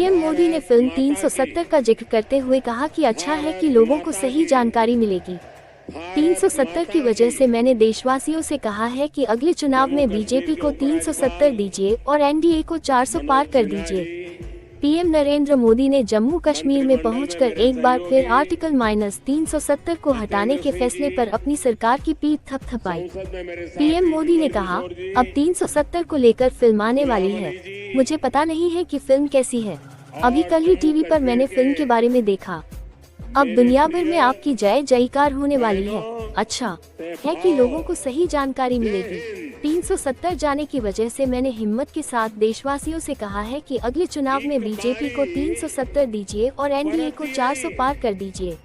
PM Modi ने film 370 का जिक्र करते हुए कहा कि अच्छा है कि लोगों को सही जानकारी मिलेगी। 370 की वजह से मैंने देशवासियों से कहा है कि अगले चुनाव में बीजेपी को 370 दीजिए और एनडीए को 400 पार कर दीजिए। पीएम नरेंद्र मोदी ने जम्मू कश्मीर में पहुंचकर एक बार फिर आर्टिकल -370 को हटाने के फैसले पर अपनी सरकार की पीठ थपथपाई। पीएम मोदी ने कहा, अब 370 को लेकर फिल्म आने वाली है। मुझे पता नहीं है कि फिल्म कैसी है। अभी कल ही टीवी पर मैंने फिल्म के बारे में देखा। अब दुनिया भर में आपकी जय जयकार होने वाली है। अच्छा है कि लोगों को सही जानकारी मिलेगी। 370 जाने की वजह से मैंने हिम्मत के साथ देशवासियों से कहा है कि अगले चुनाव में बीजेपी को 370 दीजिए और एनडीए को 400 पार कर दीजिए।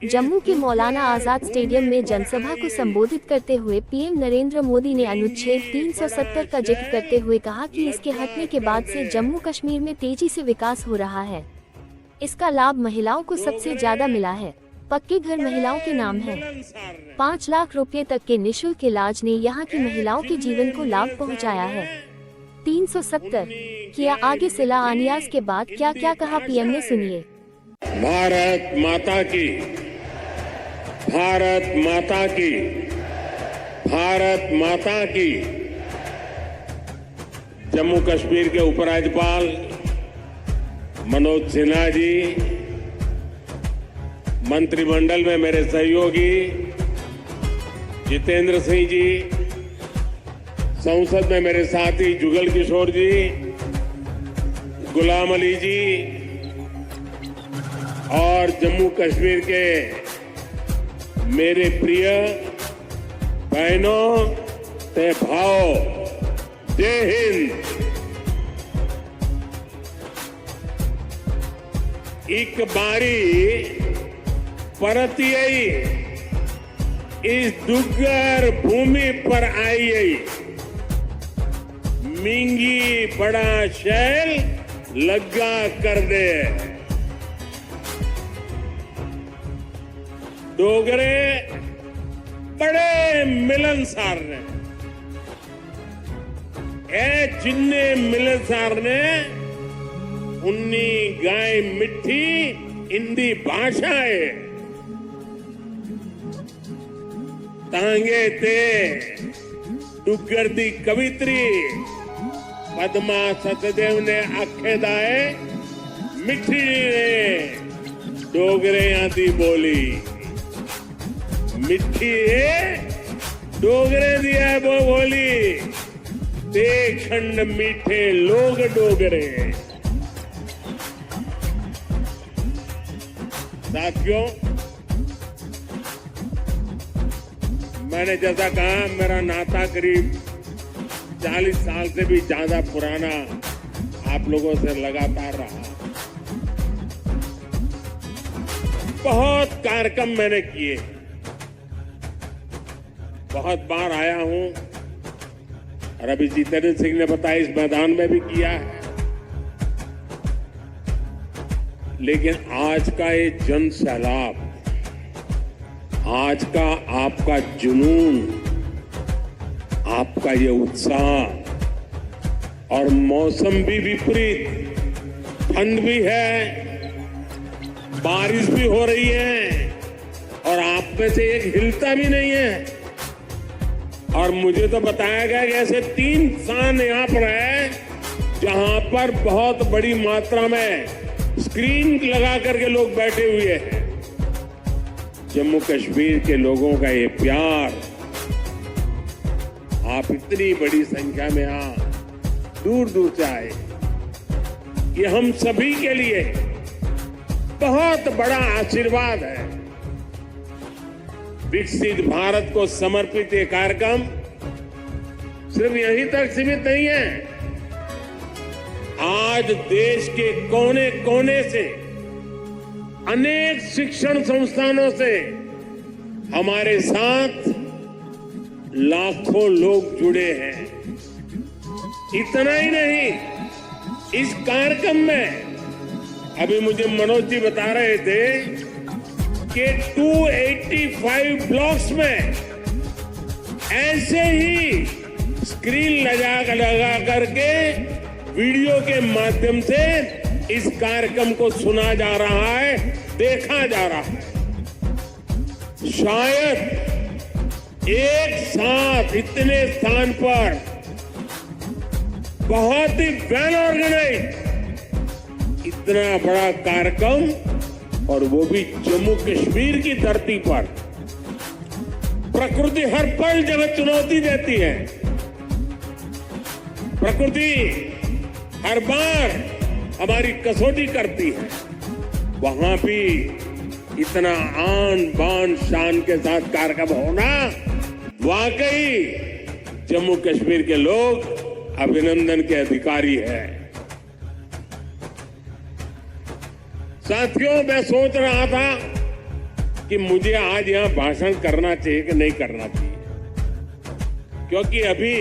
जम्मू के मौलाना आजाद स्टेडियम में जनसभा को संबोधित करते हुए पीएम नरेंद्र मोदी ने अनुच्छेद 370 का जिक्र करते हुए कहा कि इसके हटने के बाद से जम्मू कश्मीर में तेजी से विकास हो रहा है। इसका लाभ महिलाओं को सबसे ज्यादा मिला है। पक्के घर महिलाओं के नाम है। 5 लाख रुपए तक के निशुल्क इलाज ने यहाँ की महिलाओं के जीवन को लाभ पहुँचाया है। 370 किया आगे सिला आनियाज के बाद क्या क्या कहा पीएम ने, सुनिए। भारत माता की, भारत माता की, भारत माता की। जम्मू कश्मीर के उपराज्यपाल मनोज सिन्हा जी, मंत्रिमंडल में मेरे सहयोगी जितेंद्र सिंह जी, संसद में मेरे साथी जुगल किशोर जी, गुलाम अली जी और जम्मू कश्मीर के मेरे प्रिय बहनों ते भाओ, जय हिंद। एक बारी परतियई इस दुर्गर भूमि पर आई, मिंगी बड़ा शैल लग्गा कर दे। डोगरे बड़े मिलनसार ने, ए जिन्ने मिलनसार ने उन्नी गाय मिठी हिंदी भाषा है। तांगे ते डुगर दी कवित्री पद्मा सतदेव ने आखे दाए मिठी ने डोगरे आदि बोली। मिठी है डोगरे दिया वो बोली, ते खंड मीठे लोग डोगरे। साथियों, मैंने जैसा कहा, मेरा नाता करीब 40 साल से भी ज्यादा पुराना आप लोगों से लगातार रहा। बहुत कार्यक्रम मैंने किए, बहुत बार आया हूं और अभी जितेंद्र सिंह ने बताया इस मैदान में भी किया है। लेकिन आज का ये जन सैलाब, आज का आपका जुनून, आपका ये उत्साह, और मौसम भी विपरीत, ठंड भी है, बारिश भी हो रही है और आप में से एक हिलता भी नहीं है। और मुझे तो बताया गया कि ऐसे 3 स्थान यहां पर है जहां पर बहुत बड़ी मात्रा में स्क्रीन लगा करके लोग बैठे हुए हैं। जम्मू कश्मीर के लोगों का ये प्यार, आप इतनी बड़ी संख्या में दूर दूर से आए, ये हम सभी के लिए बहुत बड़ा आशीर्वाद है। विकसित भारत को समर्पित ये कार्यक्रम सिर्फ यहीं तक सीमित नहीं है। आज देश के कोने कोने से, अनेक शिक्षण संस्थानों से हमारे साथ लाखों लोग जुड़े हैं। इतना ही नहीं, इस कार्यक्रम में अभी मुझे मनोज जी बता रहे थे कि 285 ब्लॉक्स में ऐसे ही स्क्रीन लगा करके वीडियो के माध्यम से इस कार्यक्रम को सुना जा रहा है, देखा जा रहा है। शायद एक साथ इतने स्थान पर बहुत ही वेल ऑर्गेनाइज इतना बड़ा कार्यक्रम, और वो भी जम्मू कश्मीर की धरती पर। प्रकृति हर पल जब चुनौती देती है, प्रकृति हर बार हमारी कसौटी करती है, वहां भी इतना आन बान शान के साथ कार्यक्रम होना, वाकई जम्मू कश्मीर के लोग अभिनंदन के अधिकारी हैं। साथियों, मैं सोच रहा था कि मुझे आज यहां भाषण करना चाहिए कि नहीं करना चाहिए, क्योंकि अभी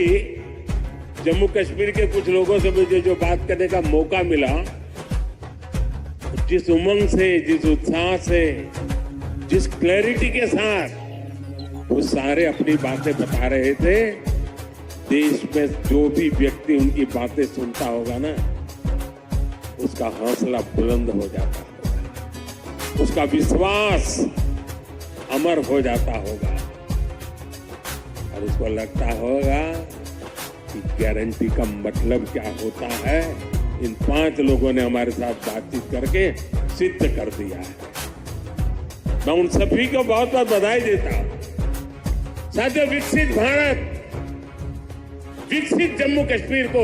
जम्मू कश्मीर के कुछ लोगों से मुझे जो बात करने का मौका मिला, जिस उमंग से, जिस उत्साह से, जिस क्लैरिटी के साथ वो सारे अपनी बातें बता रहे थे, देश में जो भी व्यक्ति उनकी बातें सुनता होगा ना, उसका हौसला बुलंद हो जाता होगा, उसका विश्वास अमर हो जाता होगा, और उसको लगता होगा कि गारंटी का मतलब क्या होता है, इन 5 लोगों ने हमारे साथ बातचीत करके सिद्ध कर दिया है। मैं उन सभी को बहुत बहुत बधाई देता हूं। साथियों, विकसित भारत, विकसित जम्मू कश्मीर को,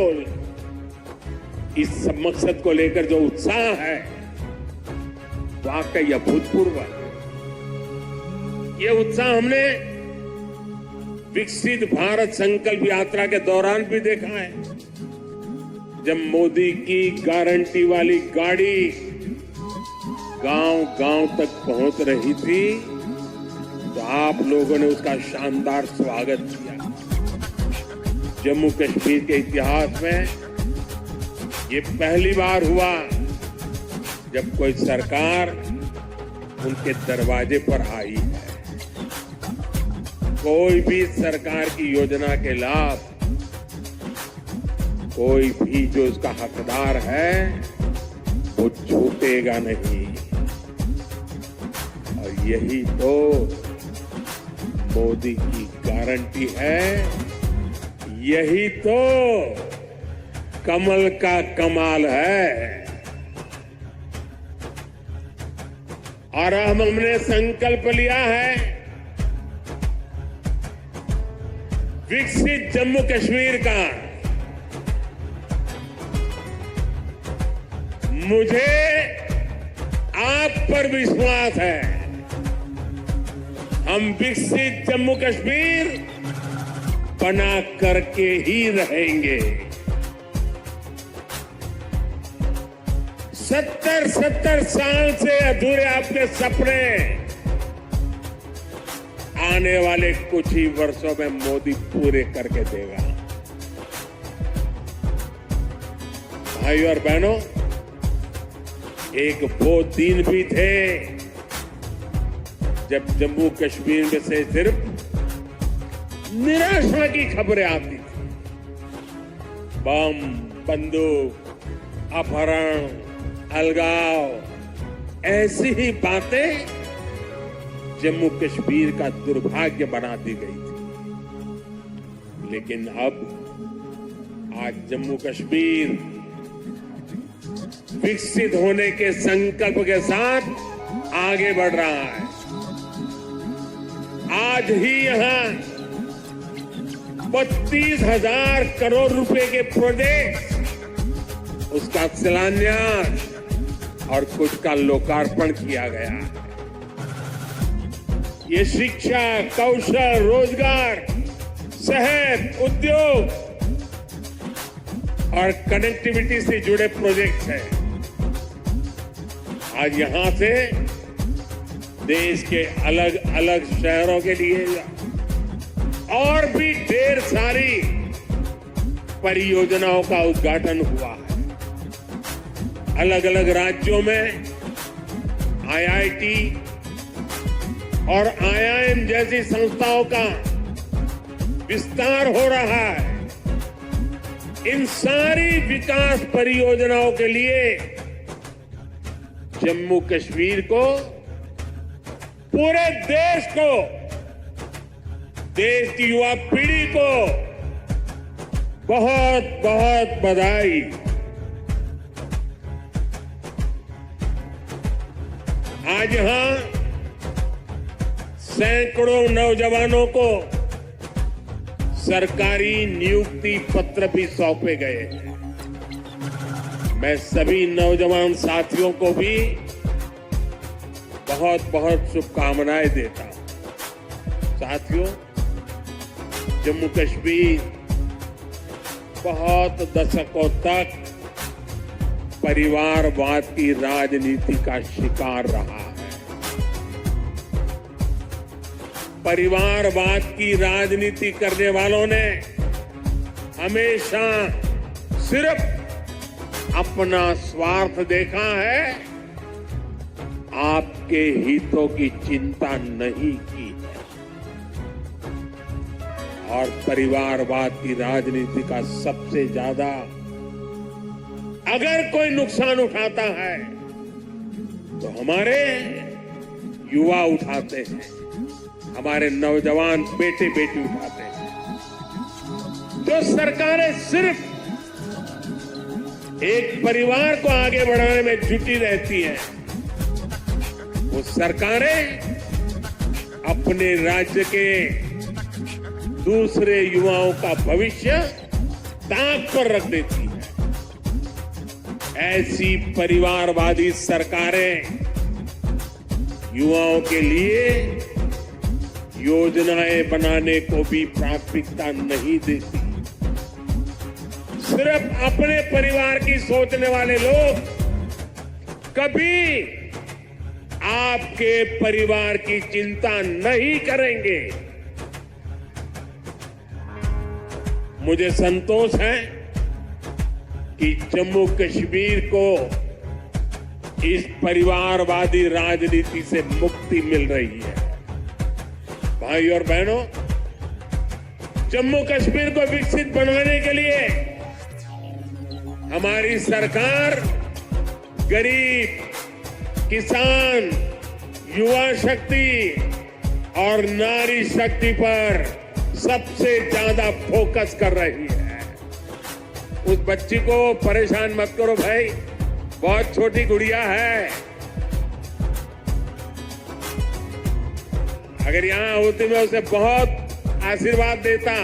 इस मकसद को लेकर जो उत्साह है, वाकई अभूतपूर्व है। ये उत्साह हमने विकसित भारत संकल्प यात्रा के दौरान भी देखा है। जब मोदी की गारंटी वाली गाड़ी गांव गांव तक पहुंच रही थी, तो आप लोगों ने उसका शानदार स्वागत किया। जम्मू कश्मीर के इतिहास में ये पहली बार हुआ जब कोई सरकार उनके दरवाजे पर आई है। कोई भी सरकार की योजना के लाभ, कोई भी जो उसका हकदार है, वो छूटेगा नहीं। और यही तो मोदी की गारंटी है, यही तो कमल का कमाल है। और अब हमने संकल्प लिया है विकसित जम्मू कश्मीर का। मुझे आप पर विश्वास है, हम विकसित जम्मू कश्मीर बना करके ही रहेंगे। 70 साल से अधूरे आपके सपने आने वाले कुछ ही वर्षों में मोदी पूरे करके देगा। भाई और बहनों, एक वो दिन भी थे जब जम्मू कश्मीर में से सिर्फ निराशा की खबरें आती थी। बम, बंदूक, अपहरण, अलगाव, ऐसी ही बातें जम्मू कश्मीर का दुर्भाग्य बना दी गई थी। लेकिन अब आज जम्मू कश्मीर विकसित होने के संकल्प के साथ आगे बढ़ रहा है। आज ही यहां 32,000 करोड़ रुपए के प्रोजेक्ट, उसका शिलान्यास और कुछ का लोकार्पण किया गया है। ये शिक्षा, कौशल, रोजगार, सेहत, उद्योग और कनेक्टिविटी से जुड़े प्रोजेक्ट्स हैं। आज यहां से देश के अलग अलग शहरों के लिए और भी ढेर सारी परियोजनाओं का उद्घाटन हुआ है। अलग अलग राज्यों में आईआईटी और आईआईएम जैसी संस्थाओं का विस्तार हो रहा है। इन सारी विकास परियोजनाओं के लिए जम्मू कश्मीर को, पूरे देश को, देश की युवा पीढ़ी को बहुत बहुत बधाई। आज यहां सैकड़ों नौजवानों को सरकारी नियुक्ति पत्र भी सौंपे गए हैं। मैं सभी नौजवान साथियों को भी बहुत बहुत शुभकामनाएं देता हूं। साथियों, जम्मू कश्मीर बहुत दशकों तक परिवारवाद की राजनीति का शिकार रहा है। परिवारवाद की राजनीति करने वालों ने हमेशा सिर्फ अपना स्वार्थ देखा है, आपके हितों की चिंता नहीं की है। और परिवारवाद की राजनीति का सबसे ज्यादा अगर कोई नुकसान उठाता है तो हमारे युवा उठाते हैं, हमारे नौजवान बेटे बेटी उठाते हैं। जो सरकारें सिर्फ एक परिवार को आगे बढ़ाने में जुटी रहती हैं, वो सरकारें अपने राज्य के दूसरे युवाओं का भविष्य ताक पर रख देती है। ऐसी परिवारवादी सरकारें युवाओं के लिए योजनाएं बनाने को भी प्राथमिकता नहीं देती। सिर्फ अपने परिवार की सोचने वाले लोग कभी आपके परिवार की चिंता नहीं करेंगे। मुझे संतोष है कि जम्मू कश्मीर को इस परिवारवादी राजनीति से मुक्ति मिल रही है। भाई और बहनों, जम्मू कश्मीर को विकसित बनाने के लिए हमारी सरकार गरीब, किसान, युवा शक्ति और नारी शक्ति पर सबसे ज्यादा फोकस कर रही है। उस बच्ची को परेशान मत करो भाई, बहुत छोटी गुड़िया है। अगर यहां होती मैं उसे बहुत आशीर्वाद देता,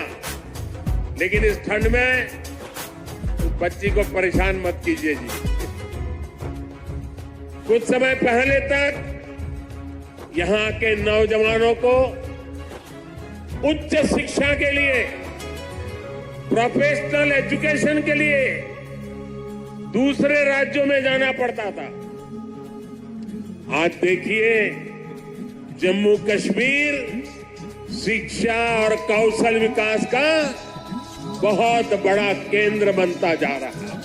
लेकिन इस ठंड में उस बच्ची को परेशान मत कीजिए जी। कुछ समय पहले तक यहां के नौजवानों को उच्च शिक्षा के लिए, प्रोफेशनल एजुकेशन के लिए दूसरे राज्यों में जाना पड़ता था। आज देखिए, जम्मू कश्मीर शिक्षा और कौशल विकास का बहुत बड़ा केंद्र बनता जा रहा है।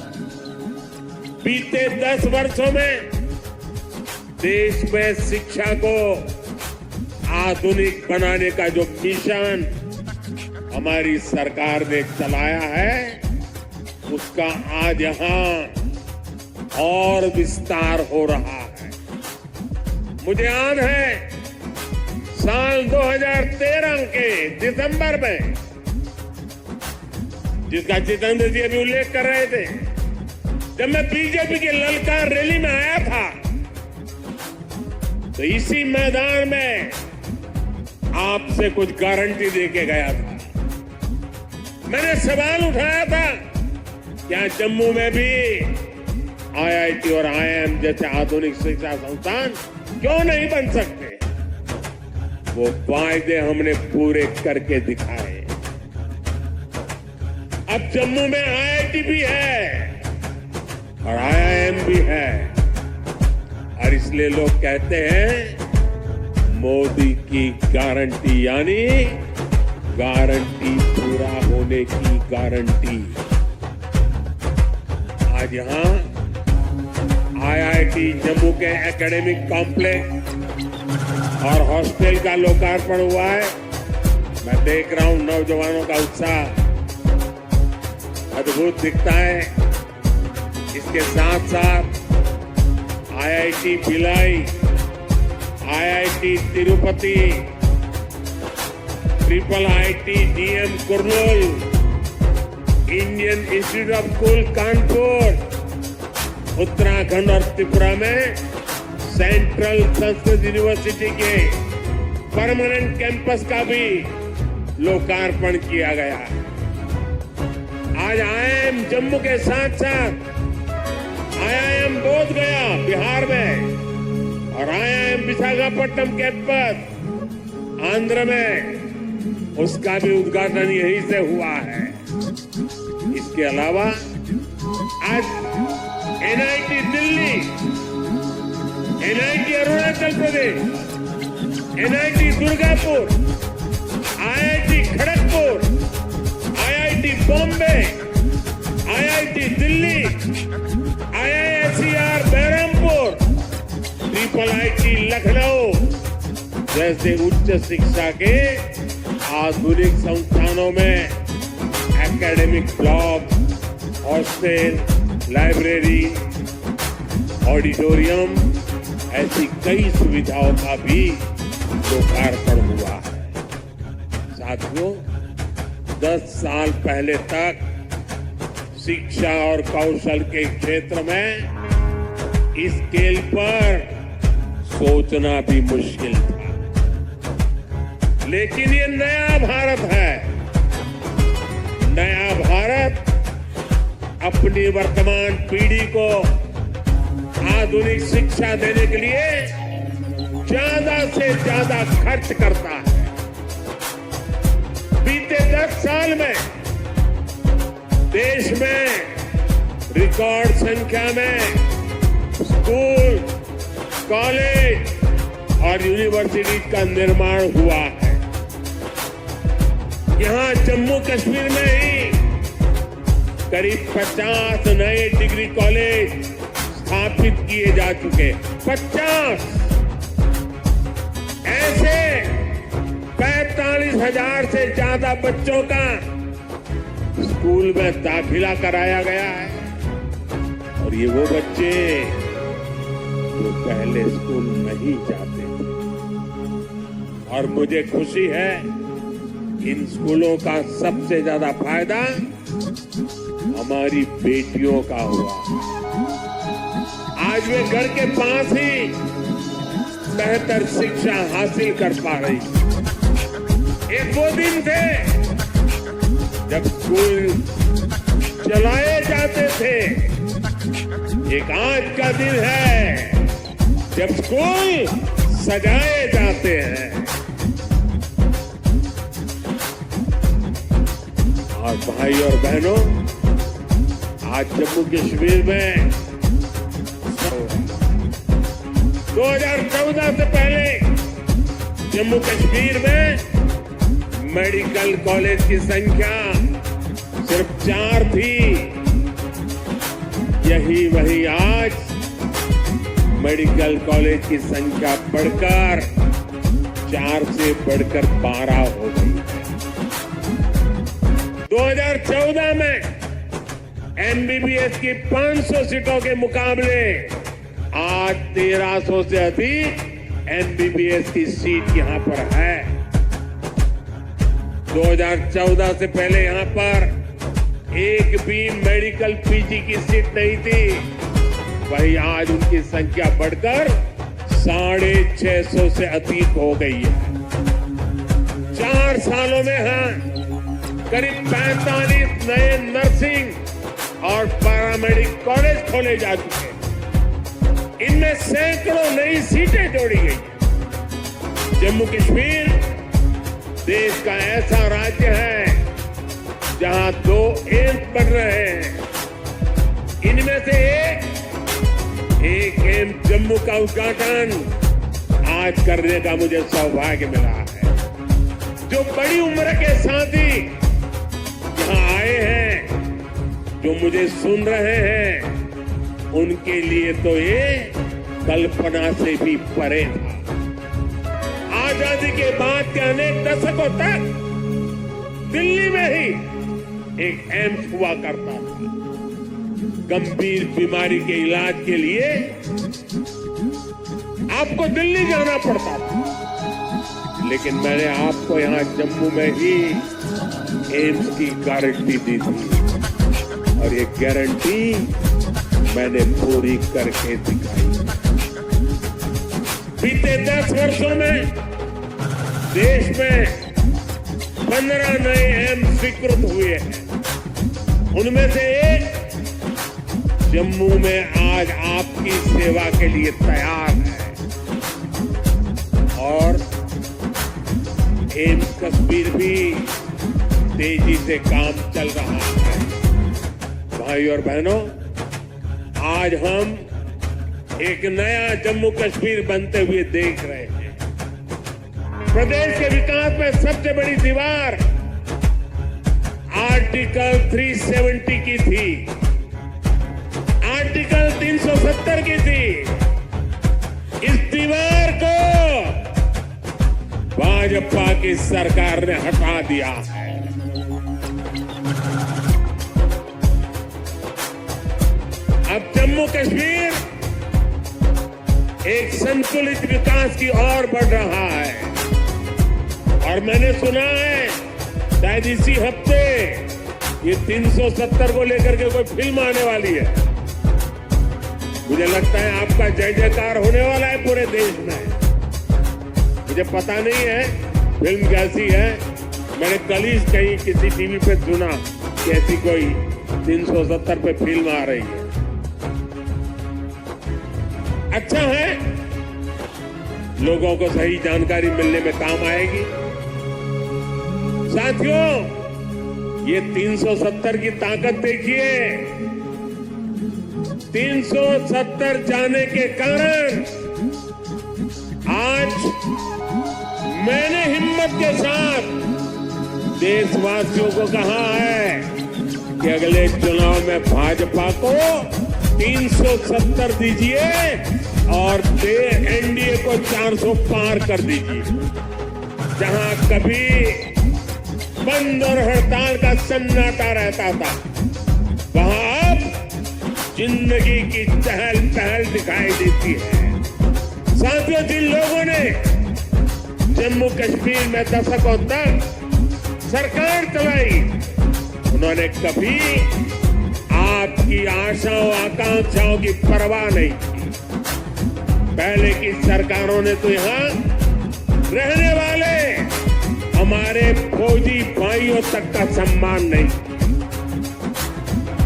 बीते 10 वर्षों में देश में शिक्षा को आधुनिक बनाने का जो मिशन हमारी सरकार ने चलाया है, उसका आज यहां और विस्तार हो रहा है। मुझे याद है साल 2013 के दिसंबर में, जिसका जितेंद्र जी अभी उल्लेख कर रहे थे, जब मैं बीजेपी की ललकार रैली में आया था, तो इसी मैदान में आपसे कुछ गारंटी देके गया था। मैंने सवाल उठाया था, क्या जम्मू में भी आईआईटी और आईआईएम जैसे आधुनिक शिक्षा संस्थान क्यों नहीं बन सकते? वो वायदे हमने पूरे करके दिखाए। अब जम्मू में आईआईटी भी है और आईआईएम भी है, और इसलिए लोग कहते हैं मोदी की गारंटी, यानी गारंटी पूरा होने की गारंटी। आज यहां आईआईटी जम्मू के एकेडमिक कॉम्प्लेक्स और हॉस्टल का लोकार्पण हुआ है। मैं देख रहा हूं नौजवानों का उत्साह अद्भुत दिखता है। इसके साथ साथ IIT Bhilai, IIT Tirupati, IIIT DM Kurnool, Indian institute of school Kanpur, Uttarakhand और त्रिपुरा में सेंट्रल संस्कृत यूनिवर्सिटी के परमानेंट कैंपस का भी लोकार्पण किया गया। आज IIM जम्मू के साथ साथ IIM बोध गया बिहार में और IIM विशाखापट्टनम कैंपस आंध्र में, उसका भी उद्घाटन यहीं से हुआ है। इसके अलावा आज NIT Delhi, NIT Arunachal Pradesh, NIT Durgapur, IIT Kharagpur, IIT Bombay, IIT Delhi, IISER Baharampur, IIIT Lucknow जैसे उच्च शिक्षा के आधुनिक संस्थानों में academic block, hostel, library, auditorium ऐसी कई सुविधाओं का भी लोकार्पण हुआ है। साथियों, 10 साल पहले तक शिक्षा और कौशल के क्षेत्र में इस स्केल पर सोचना भी मुश्किल था, लेकिन ये नया भारत है। नया भारत अपनी वर्तमान पीढ़ी को आधुनिक शिक्षा देने के लिए ज्यादा से ज्यादा खर्च करता है। बीते 10 साल में देश में रिकॉर्ड संख्या में स्कूल, कॉलेज और यूनिवर्सिटी का निर्माण हुआ है। यहां जम्मू कश्मीर में ही करीब 50 नए डिग्री कॉलेज स्थापित किए जा चुके। 50 ऐसे 45,000 से ज्यादा बच्चों का स्कूल में दाखिला कराया गया है और ये वो बच्चे जो पहले स्कूल नहीं जाते थे। और मुझे खुशी है इन स्कूलों का सबसे ज्यादा फायदा हमारी बेटियों का हुआ। आज वे घर के पास ही बेहतर शिक्षा हासिल कर पा रही। एक वो दिन थे जब स्कूल चलाए जाते थे, एक आज का दिन है जब स्कूल सजाए जाते हैं। और भाई और बहनों, आज जम्मू कश्मीर में 2014 से पहले जम्मू कश्मीर में मेडिकल कॉलेज की संख्या सिर्फ 4 थी। यही वही आज मेडिकल कॉलेज की संख्या बढ़कर 4 से बढ़कर 12 हो गई। 2014 में MBBS की 500 सीटों के मुकाबले आज 1300 से अधिक MBBS की सीट यहां पर है। 2014 से पहले यहां पर एक भी मेडिकल PG की सीट नहीं थी, वही आज उनकी संख्या बढ़कर 650 से अधिक हो गई है। 4 सालों में करीब 45 नए नर्सिंग और पैरामेडिक कॉलेज खोले जा चुके हैं। इनमें सैकड़ों नई सीटें जोड़ी गई। जम्मू कश्मीर देश का ऐसा राज्य है जहां 2 एम्स बन रहे हैं। इनमें से एक एम्स जम्मू का उद्घाटन आज करने का मुझे सौभाग्य मिला है। जो बड़ी उम्र के साथी यहाँ आए हैं, जो मुझे सुन रहे हैं, उनके लिए तो ये कल्पना से भी परे था। आजादी के बाद के अनेक दशकों तक दिल्ली में ही एक एम्स हुआ करता था। गंभीर बीमारी के इलाज के लिए आपको दिल्ली जाना पड़ता था, लेकिन मैंने आपको यहाँ जम्मू में ही एम्स की गारंटी दी थी और ये गारंटी मैंने पूरी करके दिखाई। बीते 10 वर्षों में देश में 15 नए एम्स स्वीकृत हुए हैं। उनमें से एक जम्मू में आज आपकी सेवा के लिए तैयार है और एम्स कश्मीर भी तेजी से काम चल रहा है। भाई और बहनों, आज हम एक नया जम्मू कश्मीर बनते हुए देख रहे हैं। प्रदेश के विकास में सबसे बड़ी दीवार आर्टिकल 370 की थी, आर्टिकल 370 की थी। इस दीवार को भाजपा की सरकार ने हटा दिया है। अब जम्मू कश्मीर एक संतुलित विकास की ओर बढ़ रहा है और मैंने सुना है शायद इसी हफ्ते ये 370 को लेकर के कोई फिल्म आने वाली है। मुझे लगता है आपका जय जयकार होने वाला है पूरे देश में। मुझे पता नहीं है फिल्म कैसी है, मैंने कल ही कहीं किसी टीवी पे सुना कि ऐसी कोई 370 पे फिल्म आ रही है। अच्छा है, लोगों को सही जानकारी मिलने में काम आएगी। साथियों, ये 370 की ताकत देखिए। 370 जाने के कारण आज मैंने हिम्मत के साथ देशवासियों को कहा है कि अगले चुनाव में भाजपा को 370 दीजिए और एनडीए को 400 पार कर दीजिए। जहां कभी बंद और हड़ताल का सन्नाटा रहता था, वहां अब जिंदगी की चहल पहल दिखाई देती है। साथियों, जिन लोगों ने जम्मू कश्मीर में दशकों तक सरकार चलाई, उन्होंने कभी आपकी आशाओं आकांक्षाओं की परवाह नहीं की। पहले की सरकारों ने तो यहाँ रहने वाले हमारे फौजी भाइयों तक का सम्मान नहीं किया।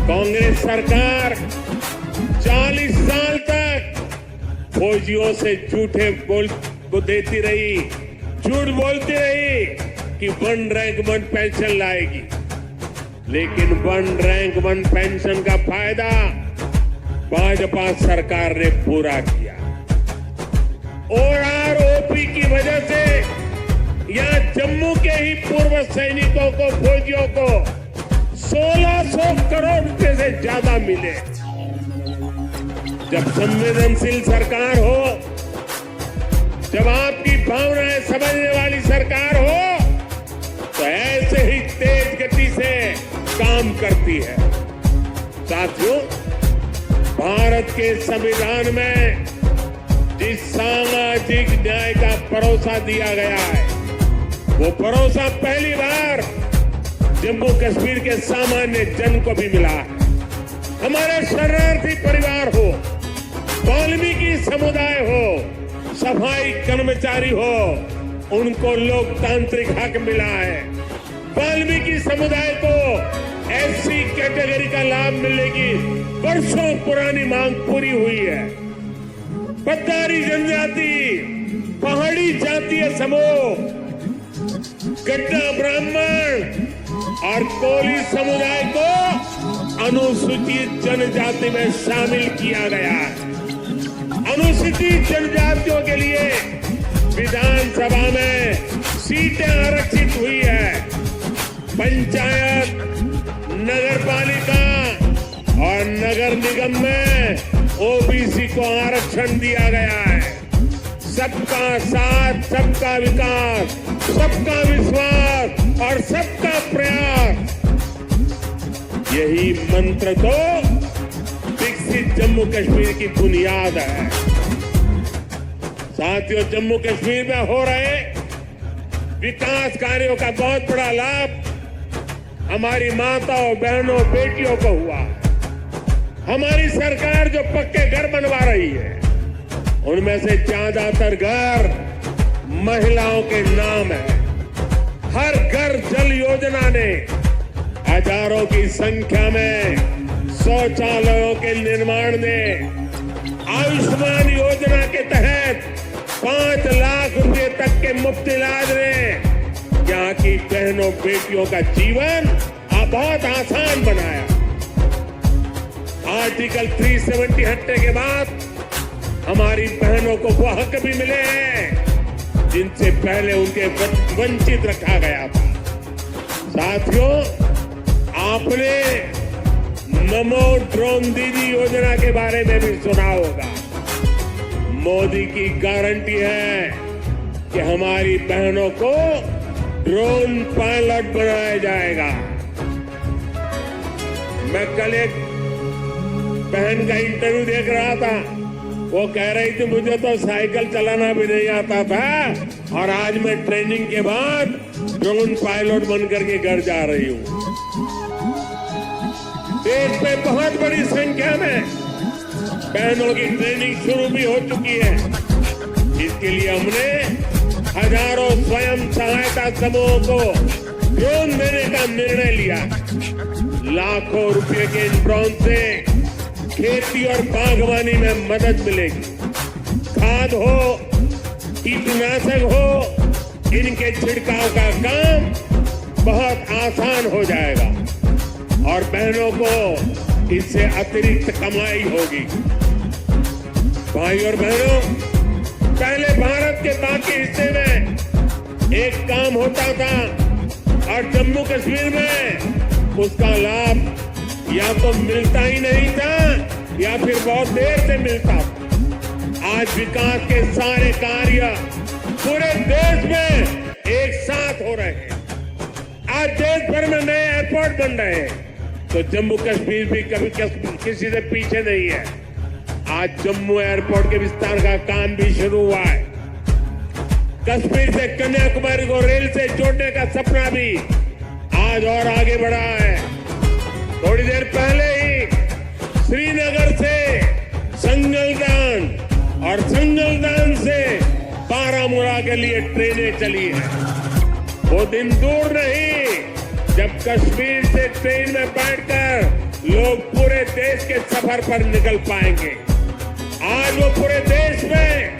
कांग्रेस सरकार 40 साल तक फौजियों से झूठे बोल देती रही, झूठ बोलती रही कि 1 रैंक 1 पेंशन लाएगी, लेकिन 1 रैंक 1 पेंशन का फायदा भाजपा सरकार ने पूरा किया। ओआरओपी की वजह से यहाँ जम्मू के ही पूर्व सैनिकों को, फौजियों को 1600 करोड़ रुपए से ज्यादा मिले। जब संवेदनशील सरकार हो, जब आपकी भावनाएं समझने वाली सरकार हो, तो ऐसे ही तेज गति से काम करती है। साथियों, भारत के संविधान में जिस सामाजिक न्याय का भरोसा दिया गया है, वो भरोसा पहली बार जम्मू कश्मीर के सामान्य जन को भी मिला है। हमारे शरणार्थी परिवार हो, वाल्मीकि समुदाय हो, सफाई कर्मचारी हो, उनको लोकतांत्रिक हक मिला है। वाल्मीकि समुदाय को एससी कैटेगरी का लाभ मिलने की वर्षों पुरानी मांग पूरी हुई है। पट्टारी जनजाति, पहाड़ी जातीय समूह, गड्ढा ब्राह्मण और कोली समुदाय को अनुसूचित जनजाति में शामिल किया गया है। अनुसूचित जनजातियों के लिए विधानसभा में सीटें आरक्षित हुई है। पंचायत, नगरपालिका और नगर निगम में ओबीसी को आरक्षण दिया गया है। सबका साथ, सबका विकास, सबका विश्वास और सबका प्रयास, यही मंत्र तो विकसित जम्मू कश्मीर की बुनियाद है। साथियों, जम्मू कश्मीर में हो रहे विकास कार्यों का बहुत बड़ा लाभ हमारी माताओं, बहनों, बेटियों को हुआ। हमारी सरकार जो पक्के घर बनवा रही है, उनमें से ज्यादातर घर महिलाओं के नाम है। हर घर जल योजना ने हजारों की संख्या में शौचालयों के निर्माण ने, आयुष्मान योजना के तहत 5 लाख रुपए तक के मुफ्त इलाज ने यहाँ की बहनों, बेटियों का जीवन बहुत आसान बनाया। आर्टिकल 370 हटने के बाद हमारी बहनों को वो हक भी मिले हैं जिनसे पहले उनके वंचित रखा गया था। साथियों, आपने नमो ड्रोन दीदी योजना के बारे में भी सुना होगा। मोदी की गारंटी है कि हमारी बहनों को ड्रोन पायलट बनाया जाएगा। मैं कल एक बहन का इंटरव्यू देख रहा था, वो कह रही थी मुझे तो साइकिल चलाना भी नहीं आता था और आज मैं ट्रेनिंग के बाद ड्रोन पायलट बनकर के घर जा रही हूँ। देश में बहुत बड़ी संख्या में बहनों की ट्रेनिंग शुरू भी हो चुकी है। इसके लिए हमने हजारों स्वयं सहायता समूहों को ड्रोन देने का निर्णय लिया। लाखों रुपए के इन ड्रोन से खेती और बागवानी में मदद मिलेगी। खाद हो, कीटनाशक हो, इनके छिड़काव का काम बहुत आसान हो जाएगा और बहनों को इससे अतिरिक्त कमाई होगी। भाई और बहनों, पहले भारत के बाकी हिस्से में एक काम होता था और जम्मू कश्मीर में उसका लाभ या तो मिलता ही नहीं था या फिर बहुत देर से मिलता था। आज विकास के सारे कार्य पूरे देश में एक साथ हो रहे हैं। आज देश भर में नए एयरपोर्ट बन रहे हैं, तो जम्मू कश्मीर भी कभी किसी से पीछे नहीं है। आज जम्मू एयरपोर्ट के विस्तार का काम भी शुरू हुआ है। कश्मीर से कन्याकुमारी को रेल से जोड़ने का सपना भी आज और आगे बढ़ा है। थोड़ी देर पहले ही श्रीनगर से संगलदान और संगलदान से बारामूला के लिए ट्रेनें चली हैं। वो दिन दूर नहीं जब कश्मीर से ट्रेन में बैठकर लोग पूरे देश के सफर पर निकल पाएंगे। आज वो पूरे देश में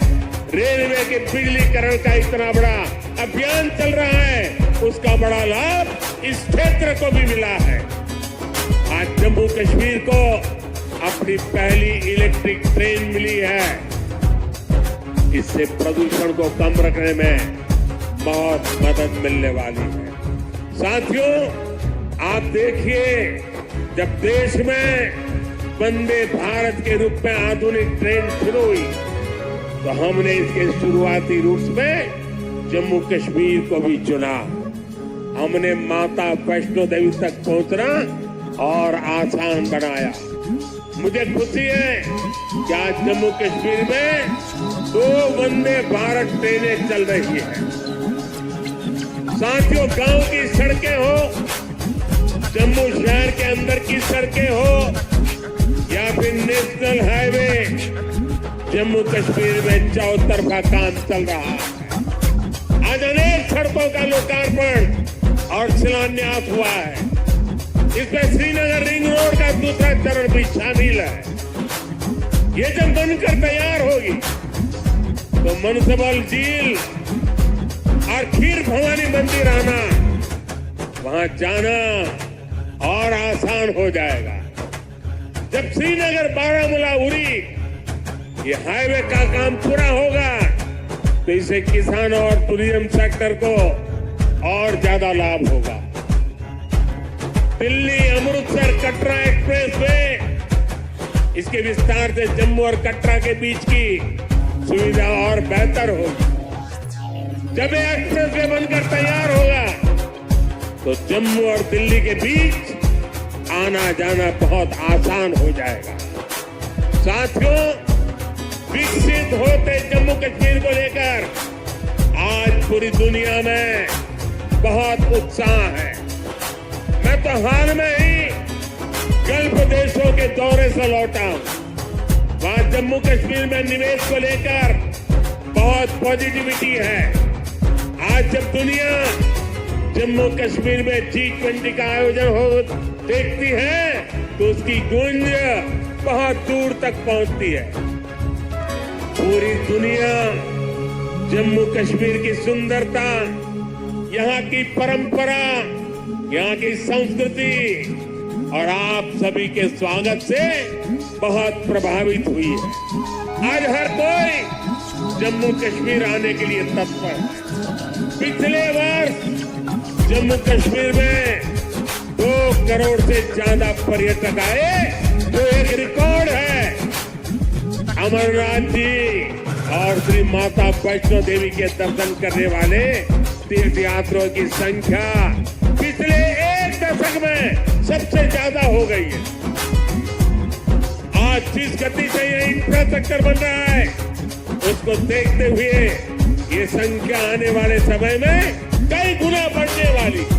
रेलवे के बिजलीकरण का इतना बड़ा अभियान चल रहा है, उसका बड़ा लाभ इस क्षेत्र को भी मिला है। आज जम्मू कश्मीर को अपनी पहली इलेक्ट्रिक ट्रेन मिली है। इससे प्रदूषण को कम रखने में बहुत मदद मिलने वाली है। साथियों, आप देखिए, जब देश में वंदे भारत के रूप में आधुनिक ट्रेन शुरू हुई तो हमने इसके शुरुआती रूट्स में जम्मू कश्मीर को भी चुना। हमने माता वैष्णो देवी तक पहुंचना और आसान बनाया। मुझे खुशी है कि आज जम्मू कश्मीर में 2 वंदे भारत ट्रेनें चल रही है। साथियों, गांव की सड़कें हो, जम्मू शहर के अंदर की सड़कें हो या फिर नेशनल हाईवे, जम्मू कश्मीर में चौतरफा काम चल रहा है। आज अनेक सड़कों का लोकार्पण और शिलान्यास हुआ है। इसमें श्रीनगर रिंग रोड का दूसरा चरण भी शामिल है। ये जब बनकर तैयार होगी तो मनसबल झील और खीर भवानी मंदिर आना, वहां जाना और आसान हो जाएगा। जब श्रीनगर बारामूला उरी ये हाईवे का काम पूरा होगा तो इससे किसानों और टूरिज्म सेक्टर को और ज्यादा लाभ होगा। दिल्ली अमृतसर कटरा एक्सप्रेस वे, इसके विस्तार से जम्मू और कटरा के बीच की सुविधा और बेहतर होगी। जब ये एक्सप्रेस वे बनकर तैयार होगा तो जम्मू और दिल्ली के बीच आना जाना बहुत आसान हो जाएगा। साथियों, विकसित होते जम्मू कश्मीर को लेकर आज पूरी दुनिया में बहुत उत्साह है। मैं तो हाल में ही गल्फ देशों के दौरे से लौटा हूं। वहां जम्मू कश्मीर में निवेश को लेकर बहुत पॉजिटिविटी है। आज जब दुनिया जम्मू कश्मीर में G20 का आयोजन हो देखती है तो उसकी गूंज बहुत दूर तक पहुंचती है। पूरी दुनिया जम्मू कश्मीर की सुंदरता, यहाँ की परंपरा, यहाँ की संस्कृति और आप सभी के स्वागत से बहुत प्रभावित हुई है। आज हर कोई जम्मू कश्मीर आने के लिए तत्पर है। पिछले वर्ष जम्मू कश्मीर में 2 करोड़ से ज्यादा पर्यटक आए, जो एक रिकॉर्ड है। अमरनाथ जी और श्री माता वैष्णो देवी के दर्शन करने वाले तीर्थ यात्रियों की संख्या पिछले 1 दशक में सबसे ज्यादा हो गई है। आज जिस गति से ये इंफ्रास्ट्रक्चर बन रहा है, उसको देखते हुए ये संख्या आने वाले समय में कई गुना बढ़ने वाली है।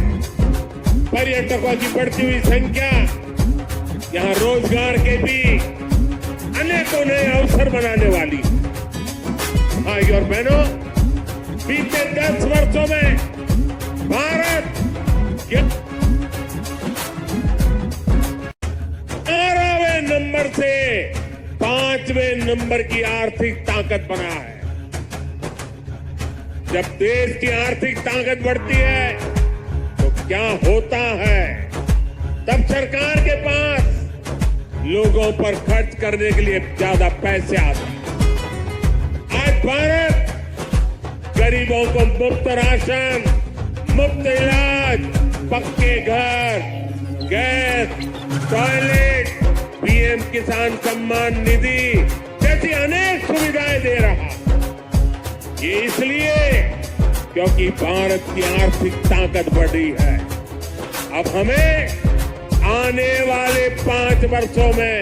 पर्यटकों की बढ़ती हुई संख्या यहाँ रोजगार के भी अनेकों नए अवसर बनाने वाली है। भाई और बहनों, बीते 10 वर्षों में भारत 11वें नंबर से 5वें नंबर की आर्थिक ताकत बना है। जब देश की आर्थिक ताकत बढ़ती है तो क्या होता है, तब सरकार के पास लोगों पर खर्च करने के लिए ज्यादा पैसे आते हैं। आज भारत गरीबों को मुफ्त राशन, मुफ्त इलाज, पक्के घर, गैस, टॉयलेट, पीएम किसान सम्मान निधि जैसी अनेक सुविधाएं दे रहा है। ये इसलिए क्योंकि भारत की आर्थिक ताकत बढ़ी है। अब हमें आने वाले 5 वर्षों में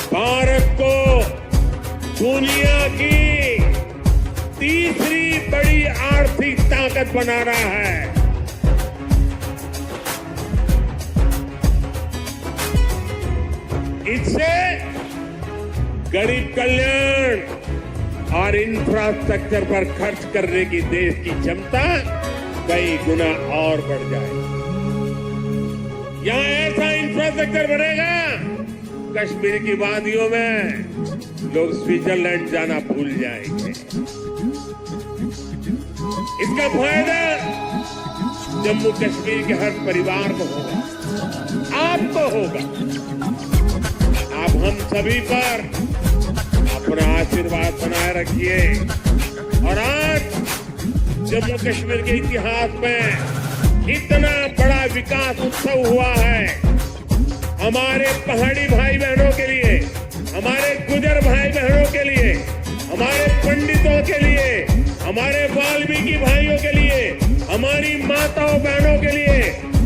भारत को दुनिया की तीसरी बड़ी आर्थिक ताकत बनाना है। इससे गरीब कल्याण और इंफ्रास्ट्रक्चर पर खर्च करने की देश की क्षमता कई गुना और बढ़ जाएगी। यहाँ ऐसा इंफ्रास्ट्रक्चर बनेगा, कश्मीर की वादियों में लोग स्विट्जरलैंड जाना भूल जाएंगे। इसका फायदा जम्मू कश्मीर के हर परिवार को होगा, आपको होगा। आप हम सभी पर अपना आशीर्वाद बनाए रखिए। और आज जम्मू कश्मीर के इतिहास में इतना बड़ा विकास उत्सव हुआ है। हमारे पहाड़ी भाई बहनों के लिए, हमारे गुजर भाई बहनों के लिए, हमारे पंडितों के लिए, हमारे वाल्मीकि भाइयों के लिए, हमारी माताओं बहनों के लिए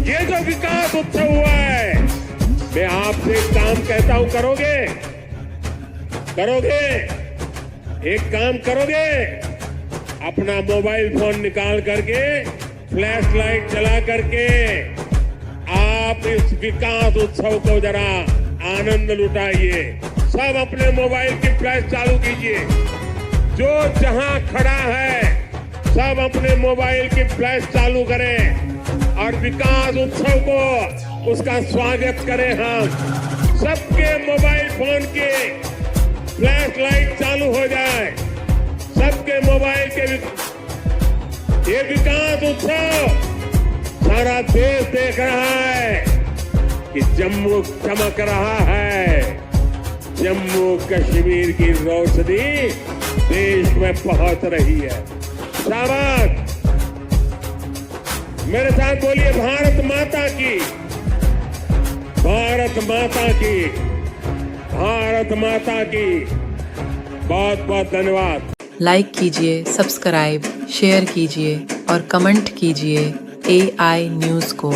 ये जो विकास उत्सव हुआ है, मैं आपसे एक काम कहता हूं, करोगे? एक काम करोगे? अपना मोबाइल फोन निकाल करके, फ्लैश लाइट जला करके आप इस विकास उत्सव को जरा आनंद लुटाइए। सब अपने मोबाइल की फ्लैश चालू कीजिए। जो जहां खड़ा है सब अपने मोबाइल की फ्लैश चालू करें और विकास उत्सव को उसका स्वागत करें। हम सबके मोबाइल फोन के फ्लैश लाइट चालू हो जाए, सबके मोबाइल के ये विकास उत्सव सारा देश देख रहा है कि जम्मू चमक रहा है। जम्मू कश्मीर की रोशनी देश में पहुंच रही है। शाबाश, मेरे साथ बोलिए भारत माता की, भारत माता की, भारत माता की। बहुत बहुत धन्यवाद। लाइक कीजिए, सब्सक्राइब, शेयर कीजिए और कमेंट कीजिए AI न्यूज़ को।